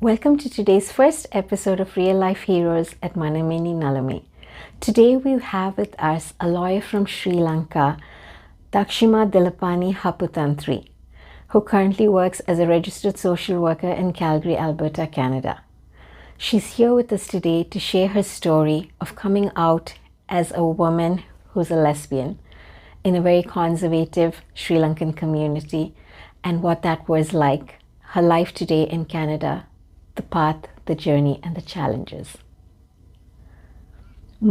Welcome to today's first episode of Real Life Heroes at Manameni Nalame. Today we have with us a lawyer from Sri Lanka, Dakshima Dilipani Haputantri, who currently works as a registered social worker in Calgary, Alberta, Canada. She's here with us today to share her story of coming out as a woman who's a lesbian in a very conservative Sri Lankan community and what that was like, her life today in Canada, the path, the journey, and the challenges.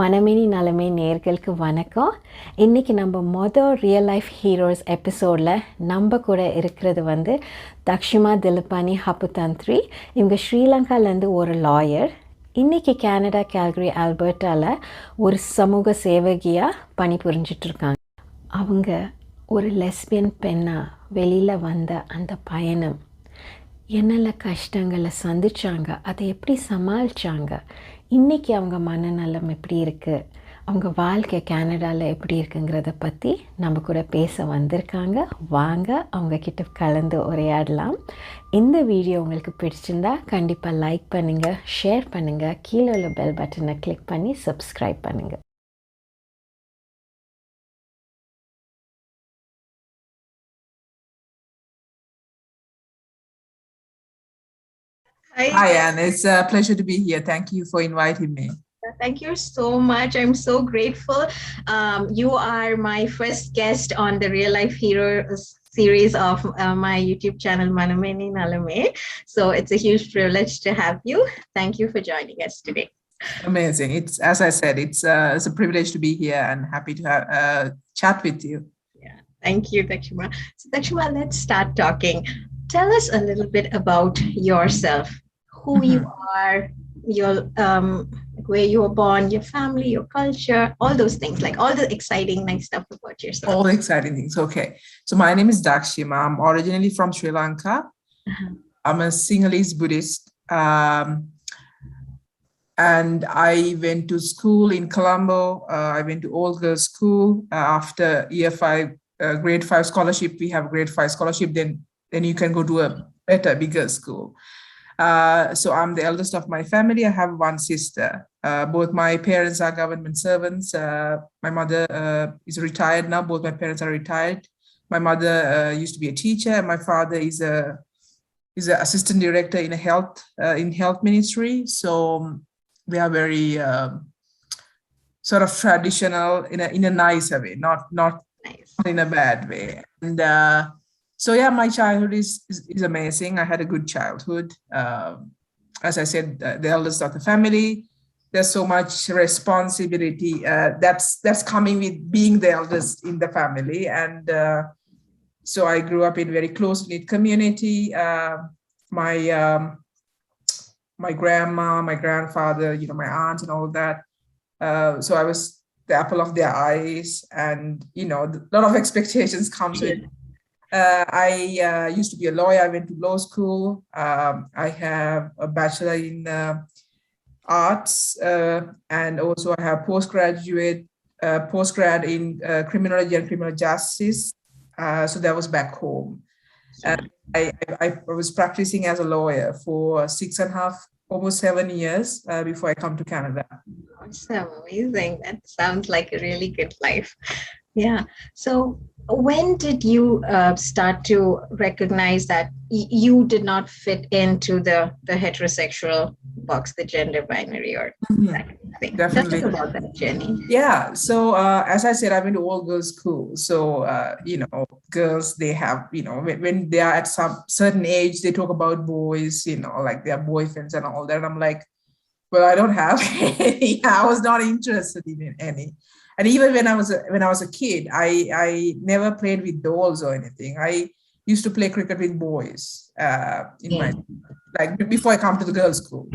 மனமேனி நலமே நேர்களுக்கு வணக்கம். இன்னைக்கு நம்ம real life heroes எபிசோடில் நம்ம கூட இருக்கிறது தக்ஷிமா திலிபானி ஹப்புதந்திரி. இவங்க ஸ்ரீலங்காலேருந்து ஒரு லாயர். இன்னைக்கு கனடா கால்கரி ஆல்பர்ட்டாவில் ஒரு சமூக சேவகியாக பணிபுரிஞ்சிட்ருக்காங்க. அவங்க ஒரு லெஸ்பியன் பெண்ணாக வெளியில் வந்த அந்த பயணம், என்னெல்லாம் கஷ்டங்களை சந்திச்சாங்க, அதை எப்படி சமாளித்தாங்க, இன்றைக்கி அவங்க மனநலம் எப்படி இருக்குது, அவங்க வாழ்க்கை கனடாவில் எப்படி இருக்குங்கிறத பற்றி நம்ம கூட பேச வந்திருக்காங்க. வாங்க அவங்கக்கிட்ட கலந்து உரையாடலாம். இந்த வீடியோ உங்களுக்கு பிடிச்சிருந்தா கண்டிப்பாக லைக் பண்ணுங்கள், ஷேர் பண்ணுங்கள், கீழே உள்ள பெல் பட்டனை கிளிக் பண்ணி சப்ஸ்கிரைப் பண்ணுங்கள். Hi, Anne. It's a pleasure to be here. Thank you for inviting me. Thank you so much. I'm so grateful. You are my first guest on the Real Life Heroes series of my YouTube channel, Manameni Nalame. So it's a huge privilege to have you. Thank you for joining us today. Amazing. It's, as I said, it's a privilege to be here and happy to have, chat with you. Yeah, thank you, Dakshima. So Dakshima, let's start talking. Tell us a little bit about yourself, who you are, your where you were born, your family, your culture, all those things, like all the exciting, nice stuff about yourself. All the exciting things. Okay. So my name is Dakshima. I'm originally from Sri Lanka. I'm a Sinhalese Buddhist. And I went to school in Colombo. I went to all girls school. After year 5, grade 5 scholarship, we have grade 5 scholarship, then you can go to a better, bigger school. So I'm the eldest of my family. I have one sister. Both my parents are government servants. My mother is retired now. Both my parents are retired. My mother used to be a teacher, and my father is an assistant director in health ministry. So we are very sort of traditional in a nicer way, not Nice. in a bad way. And so yeah, my childhood is amazing. I had a good childhood. As I said, the eldest of the family. There's so much responsibility that's coming with being the eldest in the family. And so I grew up in very close-knit community. My grandma, my grandfather, my aunt and all that. So I was the apple of their eyes, and a lot of expectations comes with. I used to be a lawyer. I went to law school. I have a bachelor in arts, and also I have postgrad in criminology and criminal justice. So that was back home. And I was practicing as a lawyer for 6.5, almost 7 years before I come to Canada. Awesome, amazing. That sounds like a really good life. Yeah. So when did you start to recognize that you did not fit into the heterosexual box, the gender binary, or that kind of thing? Definitely. Tell us about that journey. Yeah. So as I said, I went to all girls school. So girls, they have when they are at some certain age, they talk about boys, like their boyfriends and all that. And I'm like, well, I don't have any. I was not interested in any. And even when I was a kid, I never played with dolls or anything. I used to play cricket with boys before I come to the girls' school.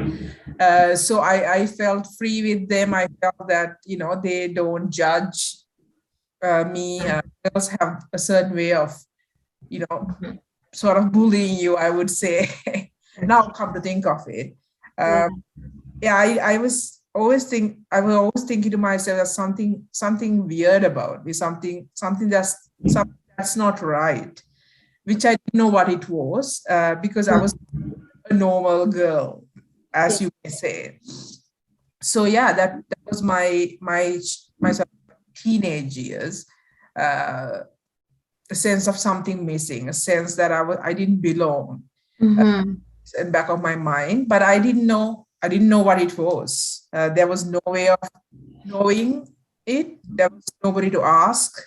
So I felt free with them. I felt that they don't judge me. Girls have a certain way of sort of bullying you, I would say. Now come to think of it, I was always thinking to myself that something weird about me, something that's not right, which I didn't know what it was, because I was a normal girl, as you may say. So yeah, that was my sort of teenage years. A sense of something missing, a sense that I didn't belong in the back of my mind, but I didn't know what it was. There was no way of knowing it. There was nobody to ask,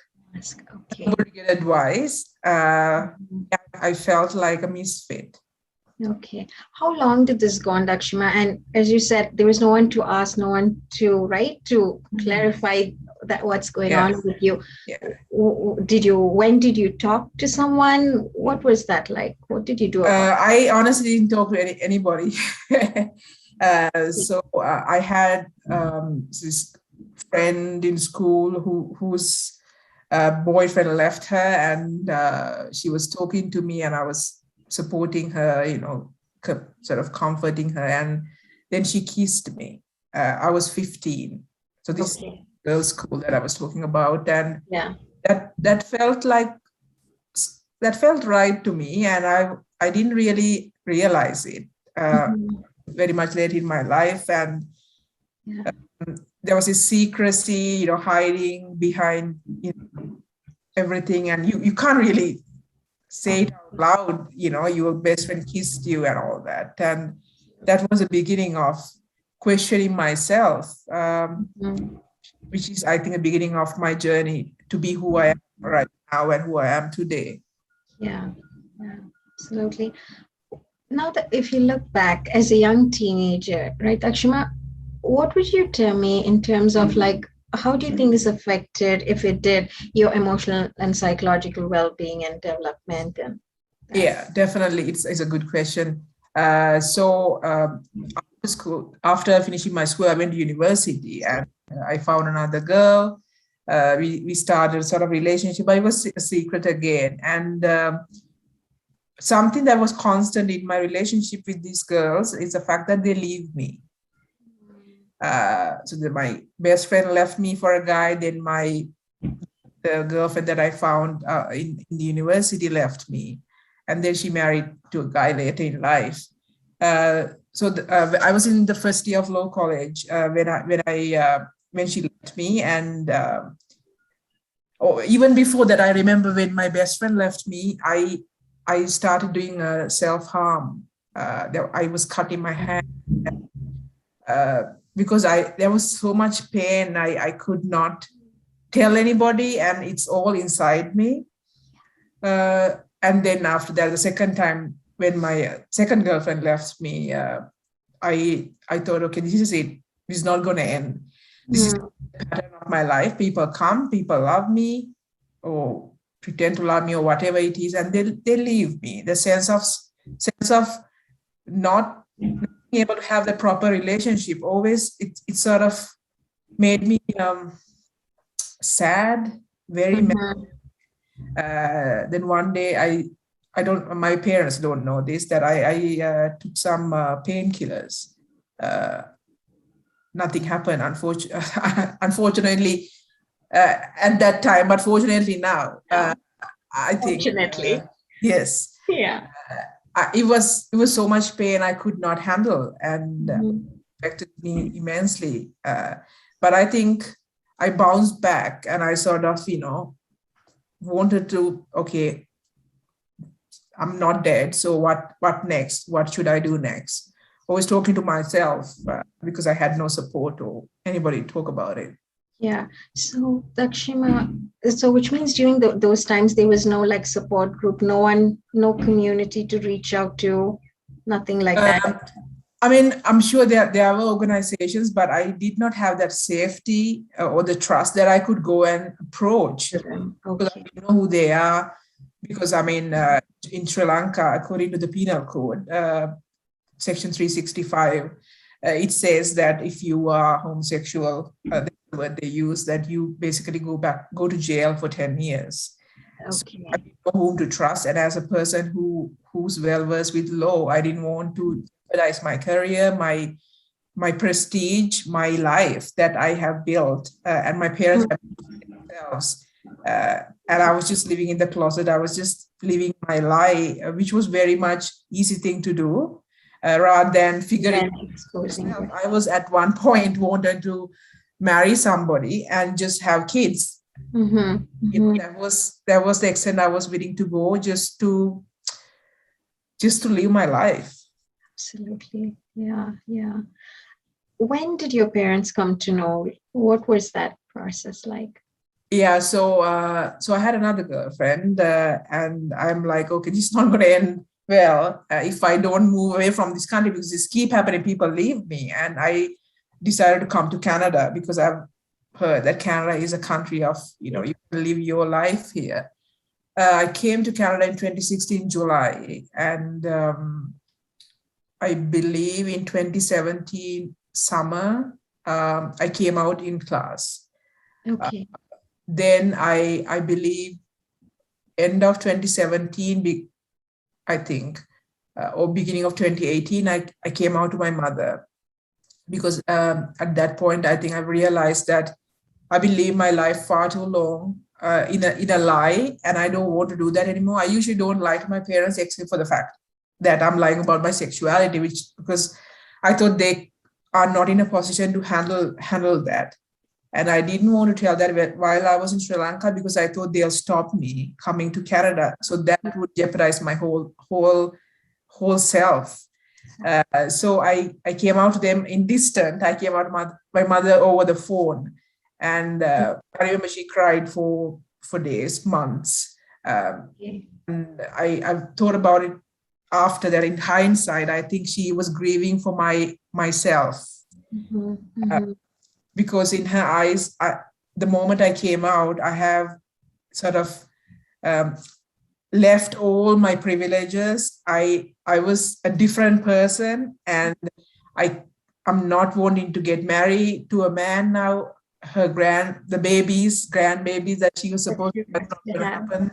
Okay. nobody to get advice. I felt like a misfit. Okay. How long did this go on, Dakshima? And as you said, there was no one to ask, no one to clarify that what's going on with you. Yeah. When did you talk to someone? What was that like? What did you do about it? I honestly didn't talk to anybody. So I had this friend in school whose boyfriend left her, and she was talking to me, and I was supporting her, sort of comforting her, and then she kissed me. I was 15, so this girls' school that I was talking about, and that felt right to me, and I didn't really realize it very much late in my life, and there was this secrecy, hiding behind everything, and you can't really say it out loud, your best friend kissed you and all that. And that was the beginning of questioning myself, which is, I think, the beginning of my journey to be who I am right now and who I am today. Yeah, absolutely. Now that if you look back as a young teenager, right, Dakshima, what would you tell me in terms of how do you think this affected, if it did, your emotional and psychological well-being and development? Yeah, definitely. It's a good question. So after finishing my school, I went to university, and I found another girl. We started sort of relationship, but it was a secret again. And something that was constant in my relationship with these girls is the fact that they leave me. So my best friend left me for a guy, then the girlfriend that I found in the university left me, and then she married to a guy later in life. So I was in the first year of law college when she left me, and even before that, I remember when my best friend left me, I started doing self-harm. I was cutting my hand. Because there was so much pain, I could not tell anybody, and it's all inside me. And then after that, the second time when my second girlfriend left me, I thought, okay, this is it. This is not going to end. This is the pattern of my life. People come, people love me, or pretend to love me, or whatever it is, and they leave me. The sense of not being able to have the proper relationship, always it sort of made me sad, very mad. Then one day my parents don't know this, that I took some painkillers. Nothing happened, unfortunately, at that time, but fortunately now. I think Fortunately. yes. Yeah. It was so much pain I could not handle, and affected me immensely. But I think I bounced back, and I sort of, wanted to, okay, I'm not dead. So what next? What should I do next? Always talking to myself because I had no support or anybody to talk about it. Yeah. So Dakshima, which means during those times there was no support group, no one, no community to reach out to, nothing like that. I mean, I'm sure there were organizations, but I did not have that safety or the trust that I could go and approach. Okay. Because I don't know who they are. Because I mean, in Sri Lanka, according to the Penal Code, Section 365, it says that if you are homosexual, that's the word they use, that you basically go to jail for 10 years. Okay. So I didn't know whom to trust, and as a person who's well versed with law, I didn't want to jeopardize my career, my prestige, my life that I have built, and my parents have built themselves. And I was just living in the closet. I was just living my lie, which was very much easy thing to do. rather than figuring Then exposing myself. it. I was at one point wanted to marry somebody and just have kids. Mm-hmm. You know, Mm-hmm. that was the extent I was willing to go just to live my life. Absolutely. Yeah. Yeah. When did your parents come to know? What was that process like? Yeah, so I had another girlfriend, and I'm like, okay, this is not going to end well if I don't move away from this country, because this keep happening. People leave me, and I decided to come to Canada because I've heard that Canada is a country of, you know, you can live your life here. I came to Canada in 2016 July, and I believe in 2017 summer, I came out in class. Okay. Then I believe end of 2017, I think, or beginning of 2018, I came out to my mother, because at that point, I think I realized that I've been living my life far too long in a lie, and I don't want to do that anymore. I usually don't lie to my parents, except for the fact that I'm lying about my sexuality, which, because I thought they are not in a position to handle that. And I didn't want to tell that while I was in Sri Lanka, because I thought they'll stop me coming to Canada. So that would jeopardize my whole self. So I came out to them in distant. I came out to my mother over the phone, and I remember she cried for days, months. And I thought about it after that. In hindsight, I think she was grieving for myself. Mm-hmm. Mm-hmm. Because in her eyes, the moment I came out, I have sort of left all my privileges. I was a different person, and I'm not wanting to get married to a man now. The grandbabies that she was supposed to, that's not going to happen.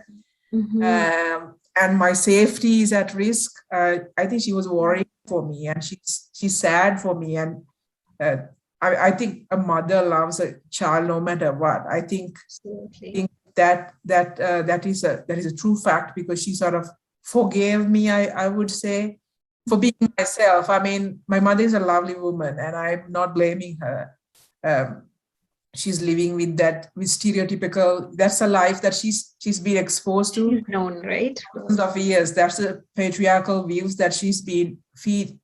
Mm-hmm. And my safety is at risk. I think she was worried for me, and she's sad for me. And I think a mother loves a child no matter what. I think that is a true fact, because she sort of forgave me, I would say, for being myself. I mean, my mother is a lovely woman, and I'm not blaming her. She's living with stereotypical, that's a life that she's been exposed to. She's known, right? Thousands of years. That's the patriarchal views that she's been fed.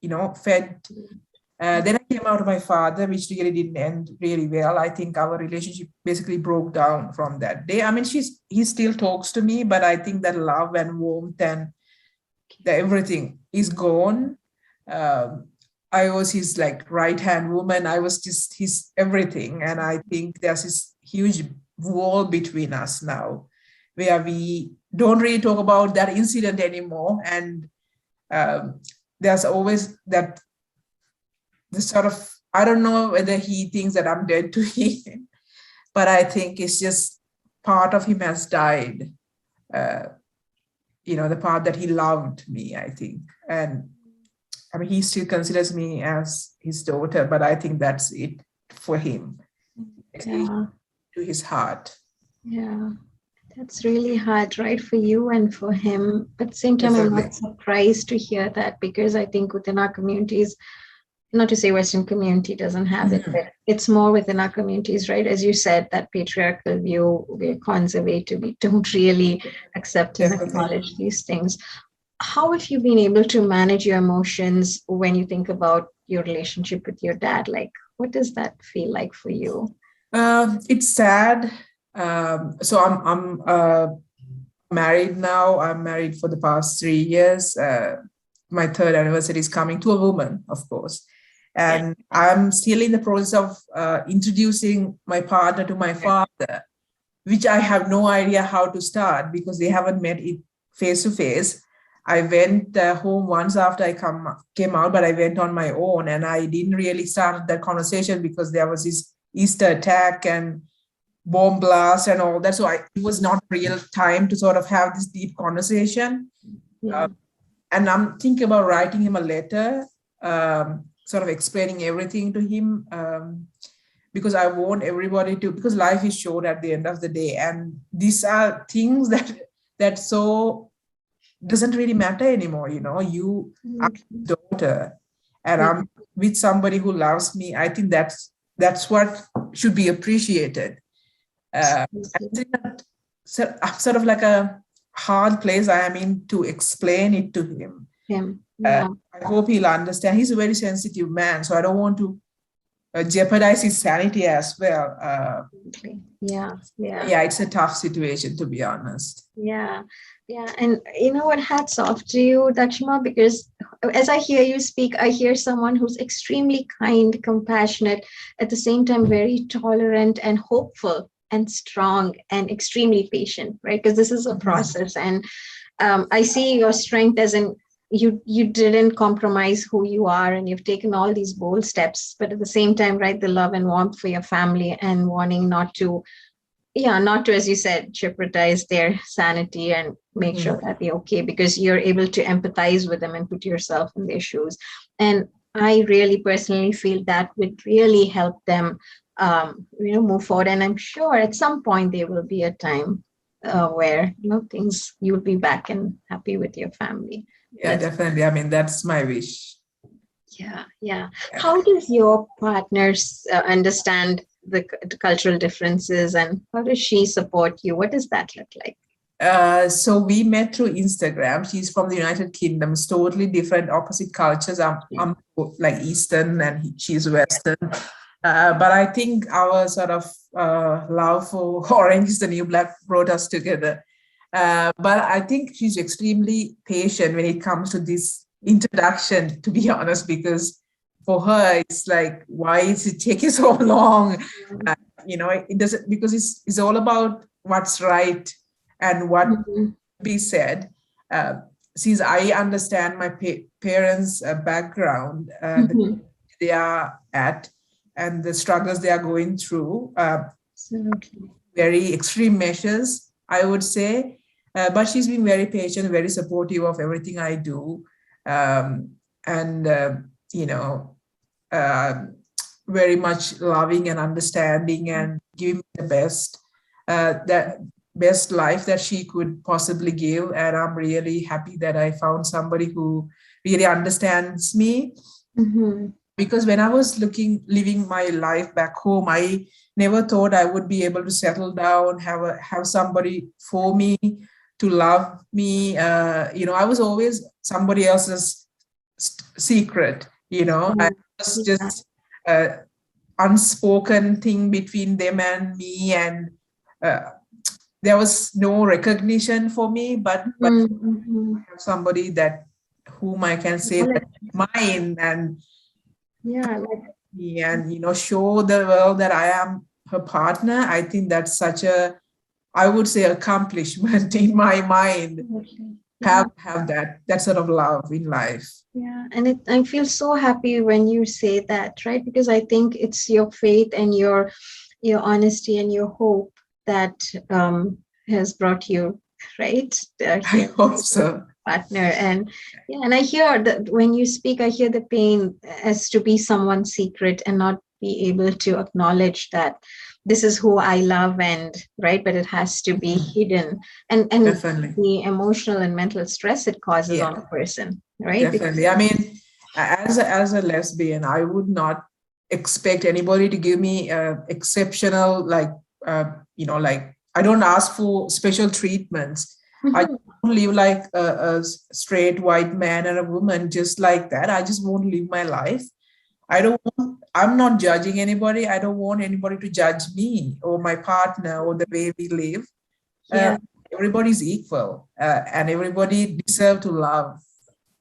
Then I came out to my father, which really didn't end really well. I think our relationship basically broke down from that day. I mean, he still talks to me, but I think that love and warmth and everything is gone. I was his like right-hand woman. I was just his everything. And I think there's this huge wall between us now, where we don't really talk about that incident anymore. And there's always that the sort of, I don't know whether he thinks that I'm dead to him, but I think it's just part of him has died. The part that he loved me, I think. And I mean, he still considers me as his daughter, but I think that's it for him. Yeah. To his heart. Yeah. That's really hard, right, for you and for him. But at the same time, Definitely. I'm not surprised to hear that, because I think within our communities, not to say Western community doesn't have it, but it's more within our communities, right? As you said, that patriarchal view, we're conservative, we don't really accept and acknowledge these things. How have you been able to manage your emotions when you think about your relationship with your dad? Like, what does that feel like for you? It's sad. So I'm married now. I'm married for the past 3 years. My third anniversary is coming, to a woman, of course. And I'm still in the process of introducing my partner to my father, which I have no idea how to start, because they haven't met it face to face. I went home once after I came out, but I went on my own, and I didn't really start that conversation because there was this Easter attack and bomb blast and all that. So it was not real time to sort of have this deep conversation. And I'm thinking about writing him a letter, sort of explaining everything to him, because I want everybody to, because life is short at the end of the day. And these are things that so doesn't really matter anymore. You are his daughter, and I'm with somebody who loves me. I think that's what should be appreciated. I think that sort of like a hard place I am in to explain it to him. I hope he'll understand. He's a very sensitive man, so I don't want to jeopardize his sanity as well. Yeah, it's a tough situation, to be honest. Yeah. And you know what, hats off to you, Dakshima, because as I hear you speak, I hear someone who's extremely kind, compassionate, at the same time very tolerant and hopeful and strong and extremely patient, right? Because this is a process. And I see your strength as in you didn't compromise who you are, and you've taken all these bold steps, but at the same time, right, the love and warmth for your family and wanting not to, as you said, jeopardize their sanity and make sure that they're okay, because you're able to empathize with them and put yourself in their shoes. And I really personally feel that would really help them, move forward. And I'm sure at some point there will be a time where, things, you'll be back and happy with your family. Yeah, definitely. I mean, that's my wish. Yeah. How does your partners understand the cultural differences, and how does she support you? What does that look like? So we met through Instagram. She's from the United Kingdom. It's totally different, opposite cultures. I'm like Eastern and she's Western. But I think our sort of love for Orange is the New Black brought us together. But I think she's extremely patient when it comes to this introduction, to be honest, because for her, it's like, why is it taking so long? It doesn't, because it's all about what's right and what be said. Since I understand my parents' background, they are at, and the struggles they are going through, very extreme measures, I would say. But she's been very patient, very supportive of everything I do. Very much loving and understanding and giving me the best life that she could possibly give. And I'm really happy that I found somebody who really understands me. Because when I was living my life back home, I never thought I would be able to settle down, have somebody for me, to love me. I was always somebody else's secret. I was just unspoken thing between them and me, and there was no recognition for me. But I have somebody whom I can say that mine, and show the world that I am her partner. I think that's such a, I would say, accomplishment in my mind. Have that sort of love in life. And I feel so happy when you say that, right? Because I think it's your faith and your honesty and your hope that has brought you, right? I hope so. Partner. And I hear that when you speak, I hear the pain as to be someone's secret and not be able to acknowledge that this is who I love, and right, but it has to be hidden, and Definitely. the emotional and mental stress it causes on a person, right? Definitely. I mean, as a lesbian, I would not expect anybody to give me exceptional, like I don't ask for special treatments. I don't live like a straight white man and a woman just like that. I just want to live my life. I'm not judging anybody. I don't want anybody to judge me or my partner or the way we live. Everybody's equal, and everybody deserves to love.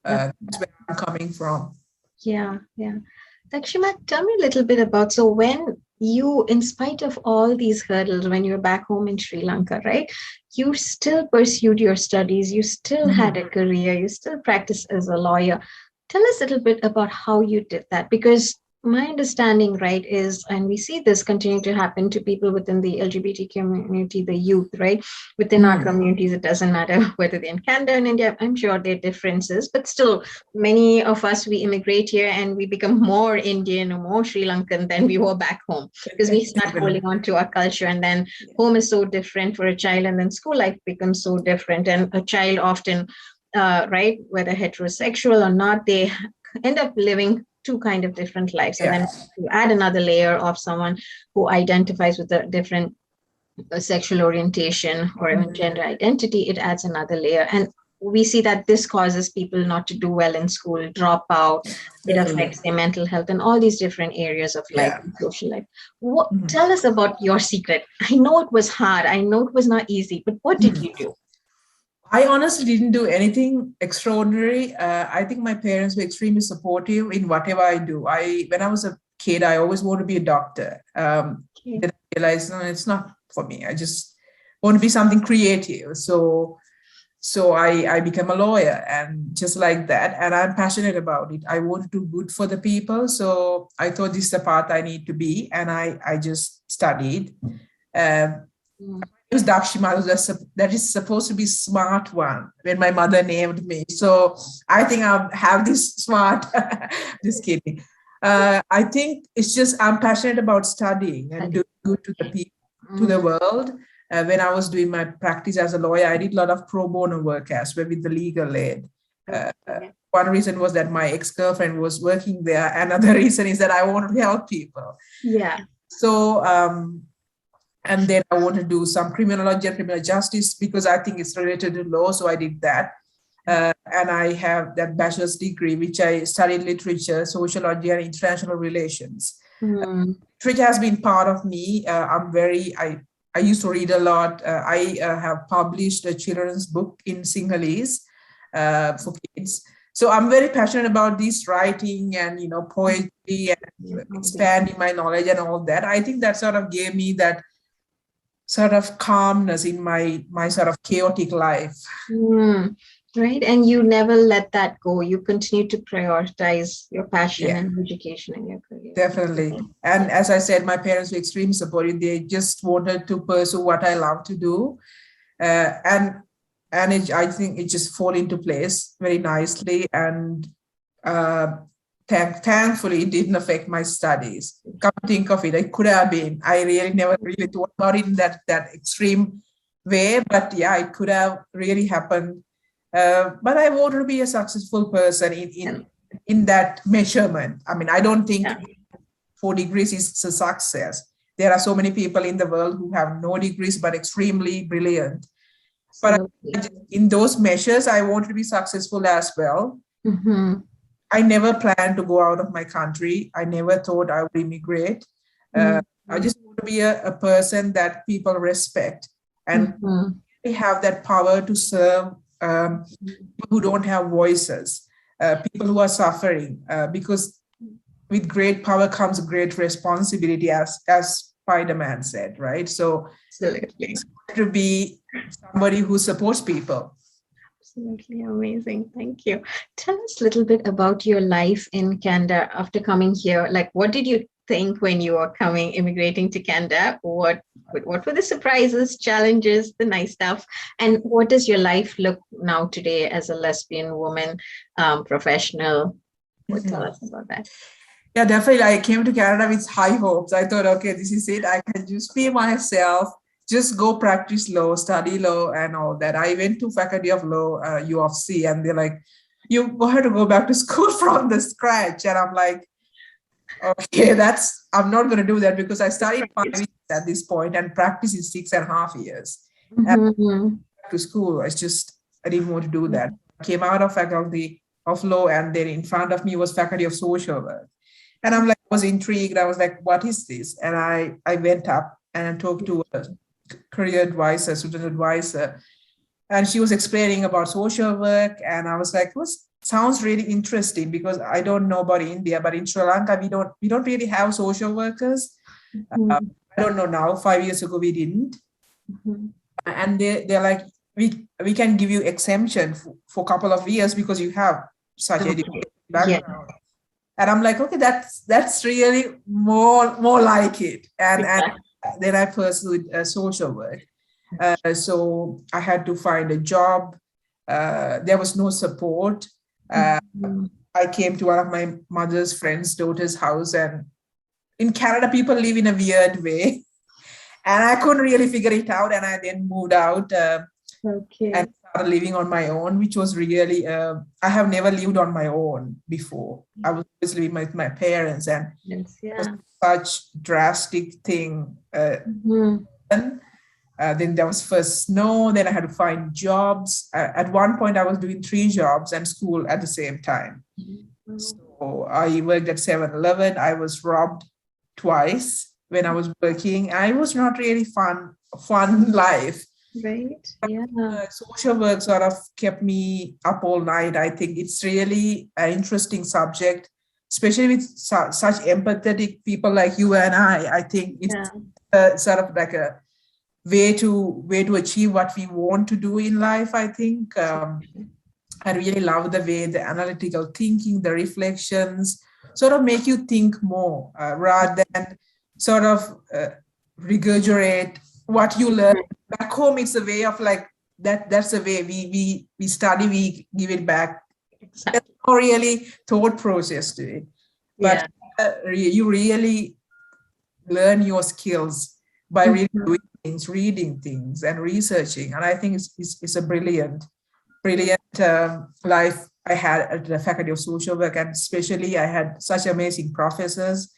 That's where I'm coming from. Dakshima, tell me a little bit about, so when you, in spite of all these hurdles, when you're back home in Sri Lanka, right, you still pursued your studies, you still had a career, you still practiced as a lawyer. Tell us a little bit about how you did that, because my understanding, right, is, and we see this continue to happen to people within the LGBT community, the youth, right, within our communities. It doesn't matter whether they're in Canada and India. I'm sure there are differences, but still, many of us, we immigrate here and we become more Indian or more Sri Lankan than we were back home, because we start holding on to our culture, and then home is so different for a child, and then school life becomes so different, and a child often right, whether heterosexual or not, they end up living two kind of different lives. And then you add another layer of someone who identifies with a different sexual orientation or even gender identity, it adds another layer. And we see that this causes people not to do well in school, drop out. It affects their mental health and all these different areas of life and social life. Tell us about your secret. I know it was hard. I know it was not easy, but what did you do? I honestly didn't do anything extraordinary. I think my parents were extremely supportive in whatever I do. When I was a kid, I always wanted to be a doctor. Then I realized, no, it's not for me. I just want to be something creative. So I became a lawyer, and just like that. And I'm passionate about it. I want to do good for the people. So I thought this is the path I need to be. And I just studied. It was Dakshima, that is supposed to be smart one when my mother named me. So I think I have this smart, just kidding. I think it's just, I'm passionate about studying and doing good to the people, to the world. When I was doing my practice as a lawyer, I did a lot of pro bono work as well with the legal aid. One reason was that my ex-girlfriend was working there. Another reason is that I wanted to help people. Yeah. So, and then I want to do some criminology and criminal justice because I think it's related to law. So I did that. And I have that bachelor's degree, which I studied literature, sociology, and international relations. Literature has been part of me. I used to read a lot. I have published a children's book in Sinhalese for kids. So I'm very passionate about this writing and, poetry and expanding my knowledge and all that. I think that sort of gave me that sort of calmness in my sort of chaotic life. Right. And you never let that go. You continue to prioritize your passion and education in your career. Definitely. And as I said, my parents were extremely supportive. They just wanted to pursue what I love to do. And I think it just fall into place very nicely. And thankfully, it didn't affect my studies. Come to think of it, it could have been. I really never really thought about it in that extreme way. But yeah, it could have really happened. But I wanted to be a successful person in that measurement. I mean, I don't think 4 degrees is a success. There are so many people in the world who have no degrees but extremely brilliant. But in those measures, I wanted to be successful as well. I never planned to go out of my country. I never thought I would immigrate. I just want to be a person that people respect and have that power to serve people who don't have voices, people who are suffering, because with great power comes great responsibility, as Spider-Man said, right? So absolutely, to be somebody who supports people. Absolutely amazing. Thank you. Tell us a little bit about your life in Canada after coming here. Like, what did you think when you were immigrating to Canada? What were the surprises, challenges, the nice stuff? And what does your life look now today as a lesbian woman, professional? Tell us about that. Yeah, definitely. I came to Canada with high hopes. I thought, okay, this is it. I can just be myself. Just go practice law, study law, and all that. I went to Faculty of Law, U of C, and they're like, you have to go back to school from the scratch. And I'm like, okay, I'm not going to do that because I studied 5 years at this point and practice is 6.5 years. And to school, I didn't want to do that. I came out of Faculty of Law, and then in front of me was Faculty of Social Work. And I was intrigued. I was like, what is this? And I went up and talked to a career advisor, student advisor, and she was explaining about social work. And I was like, sounds really interesting because I don't know about India, but in Sri Lanka, we don't really have social workers. I don't know now, 5 years ago, we didn't. And they're like, we can give you exemption for a couple of years because you have such education background. And I'm like, okay, that's really more like it. And then I pursued social work. So I had to find a job. There was no support. I came to one of my mother's friend's daughter's house, and in Canada, people live in a weird way. And I couldn't really figure it out. And I then moved out. And started living on my own, which was really, I have never lived on my own before. I was always living with my parents, and Yes, it was yeah. such drastic thing. Mhm. Then there was first snow, then I had to find jobs. At one point, I was doing 3 jobs and school at the same time. So I worked at 7-Eleven. I was robbed twice when I was working. I was not really fun life. Right. Yeah. Social work sort of kept me up all night. I think it's really an interesting subject, especially with such empathetic people like you and I. I think it's sort of like a way to achieve what we want to do in life. I think I really love the way the analytical thinking, the reflections sort of make you think more rather than sort of regurgitate what you learn. Back home, it's a way of like that's the way we study, we give it back. Exactly. There's no really thought process to it. But you really learn your skills by really doing things, reading things and researching. And I think it's a brilliant life I had at the Faculty of Social Work, and especially I had such amazing professors.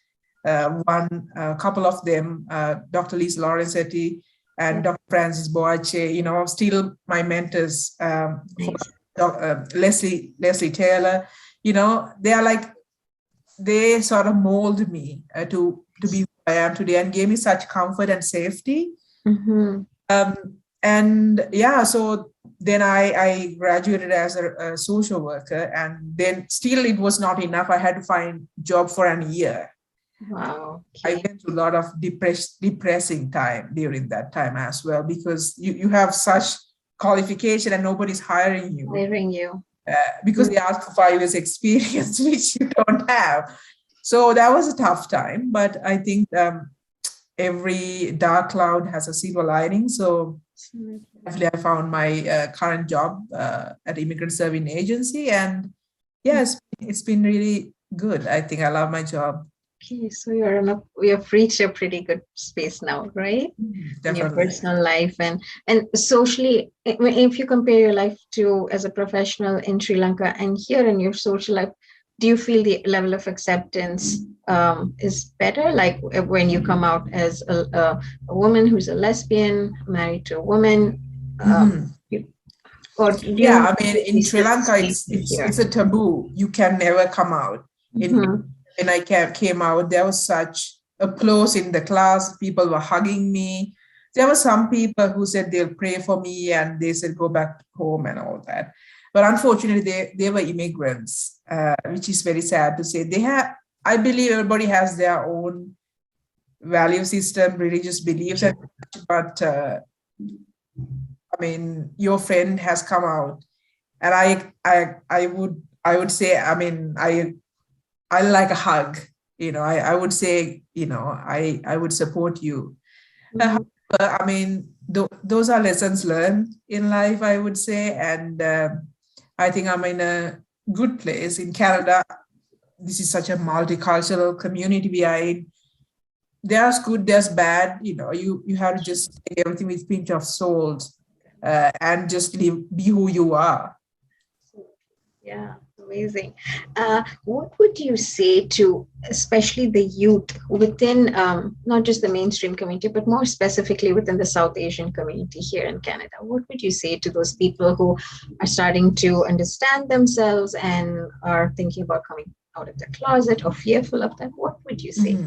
A couple of them, Dr. Lisa Lorenzetti and Dr. Francis Boache, still my mentors. Leslie Taylor, they are like, they sort of mold me to be who I am today and gave me such comfort and safety. And yeah, so then I graduated as a social worker, and then still it was not enough. I had to find a job for a year. Wow. I went through a lot of depressing time during that time as well, because you have such qualification and nobody's hiring you. Because they ask for 5 years experience, which you don't have. So that was a tough time, but I think every dark cloud has a silver lining. So actually I found my current job at Immigrant Serving Agency, and yes, it's been really good. I think I love my job. Okay, so you've reached a pretty good space now, right? Definitely. In your personal life and socially. If you compare your life to as a professional in Sri Lanka and here in your social life, do you feel the level of acceptance is better? Like when you come out as a woman who's a lesbian, married to a woman, or I mean, in Sri Lanka, it's a taboo. You can never come out. When I came out, there was such applause in the class. People were hugging me. There were some people who said they'll pray for me, and they said go back home and all that. But unfortunately, they were immigrants, which is very sad to say. I believe everybody has their own value system, religious beliefs, but I mean, your friend has come out, and I would say, I mean, I like a hug, I would say, I would support you. I mean, those are lessons learned in life, I would say. And I think I'm in a good place in Canada. This is such a multicultural community we are in. There's good, there's bad, you have to just take everything with a pinch of salt and just be who you are. Yeah. Amazing. What would you say to especially the youth within not just the mainstream community, but more specifically within the South Asian community here in Canada? What would you say to those people who are starting to understand themselves and are thinking about coming out of the closet or fearful of that? What would you say?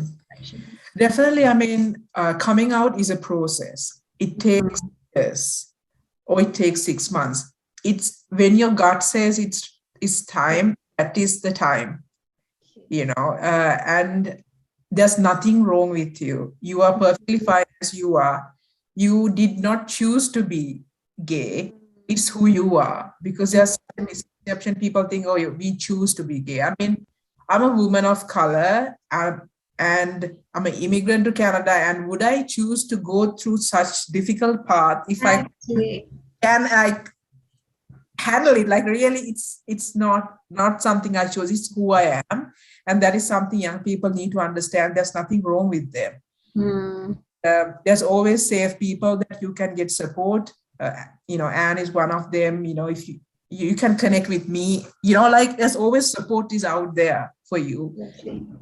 Definitely. I mean, coming out is a process. It takes years or it takes 6 months. It's when your gut says it's time, that is the time, and there's nothing wrong with you. You are perfectly fine as you are. You did not choose to be gay. It's who you are, because there's a misconception. People think, we choose to be gay. I mean, I'm a woman of color and I'm an immigrant to Canada, and would I choose to go through such difficult path if I can handle it? Like, really, it's not something I chose. It's who I am, and that is something young people need to understand. There's nothing wrong with them. There's always safe people that you can get support Anne is one of them. If you can connect with me, like there's always support is out there for you.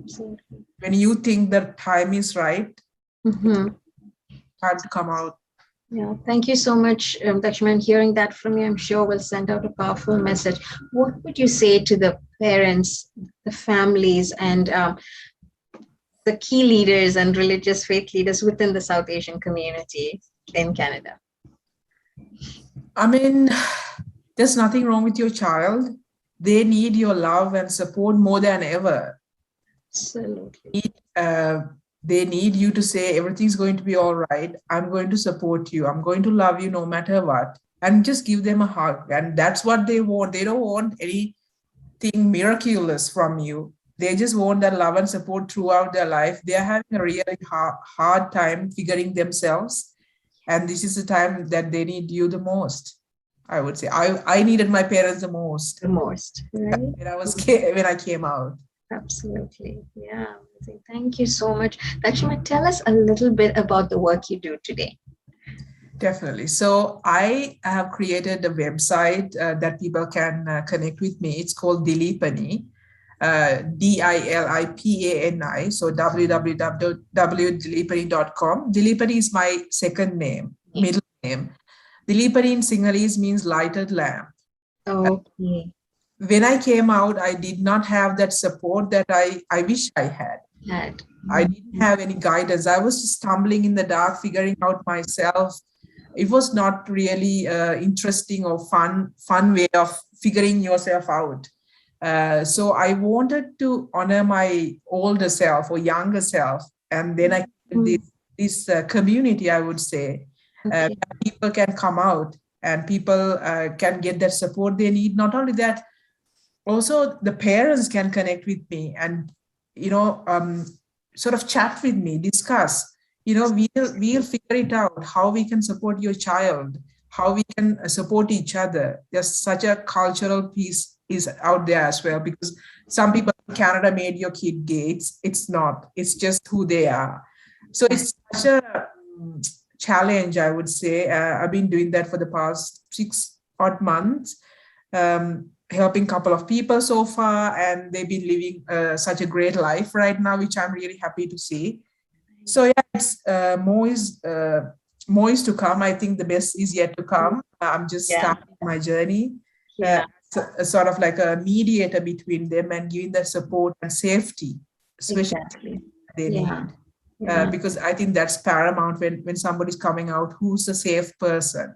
Absolutely. When you think the time is right, Mm-hmm. time to come out. Yeah, thank you so much, Dakshima. And hearing that from you, I'm sure will send out a powerful message. What would you say to the parents, the families, and the key leaders and religious faith leaders within the South Asian community in Canada? I mean, there's nothing wrong with your child. They need your love and support more than ever. Absolutely. They need you to say everything's going to be all right. I'm going to support you. I'm going to love you no matter what. And just give them a hug. And that's what they want. They don't want anything miraculous from you. They just want that love and support throughout their life. They are having a really hard time figuring themselves. And this is the time that they need you the most. I would say I needed my parents the most. Right? When I came out. Absolutely. Yeah. Thank you so much. Dakshima, tell us a little bit about the work you do today. Definitely. So I have created a website that people can connect with me. It's called Dilipani, Dilipani. So www.dilipani.com. Dilipani is my second name, middle name. Dilipani in Sinhalese means lighted lamp. Okay. When I came out, I did not have that support that I wish I had. I didn't have any guidance. I was just stumbling in the dark, figuring out myself. It was not really interesting or fun way of figuring yourself out. So I wanted to honor my older self or younger self. And then I created this community, I would say, people can come out and people can get that support they need. Not only that, also the parents can connect with me and, sort of chat with me, discuss, we'll figure it out, how we can support your child, how we can support each other. There's such a cultural piece is out there as well, because some people in Canada made your kid gay. It's not, it's just who they are. So it's such a challenge, I would say. I've been doing that for the past 6 odd months, helping a couple of people so far, and they've been living such a great life right now, which I'm really happy to see. So yeah, it's more is to come. I think the best is yet to come. I'm just starting my journey. Sort of like a mediator between them and giving the support and safety, especially they need. Because I think that's paramount when somebody's coming out, who's a safe person.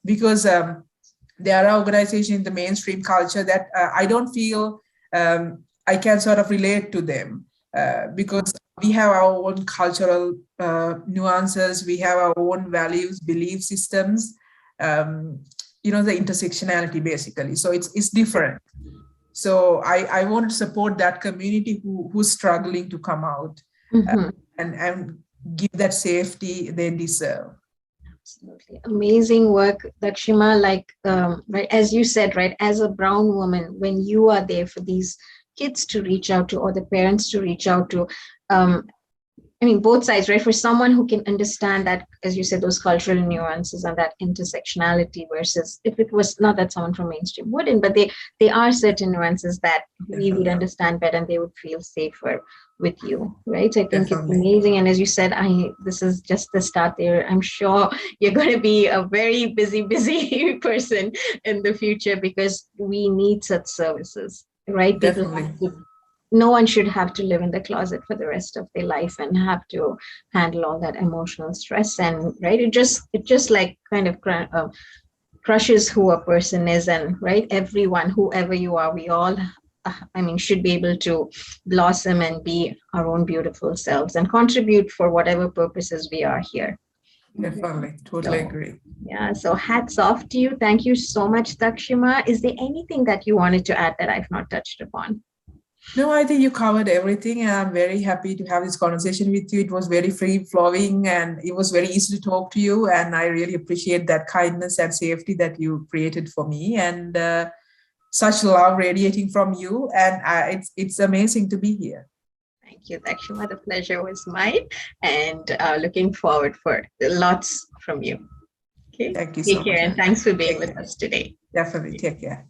Because there are organizations in the mainstream culture that I don't feel I can sort of relate to them, because we have our own cultural nuances, we have our own values, belief systems, the intersectionality basically. So it's different. So I want to support that community who's struggling to come out and give that safety they deserve. Absolutely amazing work, Dakshima. Like, right, as you said, right, as a brown woman, when you are there for these kids to reach out to, or the parents to reach out to, both sides, right? For someone who can understand that, as you said, those cultural nuances and that intersectionality, versus if it was not that someone from mainstream wouldn't, but they are certain nuances that we would understand better and they would feel safer with you, right? So I think it's amazing. And as you said, this is just the start there. I'm sure you're going to be a very busy person in the future, because we need such services, right? No one should have to live in the closet for the rest of their life and have to handle all that emotional stress. And right, it just like kind of crushes who a person is. And right, everyone, whoever you are, we all should be able to blossom and be our own beautiful selves and contribute for whatever purposes we are here. Definitely, totally agree. Yeah, so hats off to you. Thank you so much, Dakshima. Is there anything that you wanted to add that I've not touched upon? No, I think you covered everything, and I'm very happy to have this conversation with you. It was very free-flowing, and it was very easy to talk to you, and I really appreciate that kindness and safety that you created for me, and such love radiating from you, and it's amazing to be here. Thank you, Dakshima. The pleasure was mine, and looking forward for lots from you. Okay. Thank you Take so care, much. and thanks for being Take with care. us today. Definitely. Take care.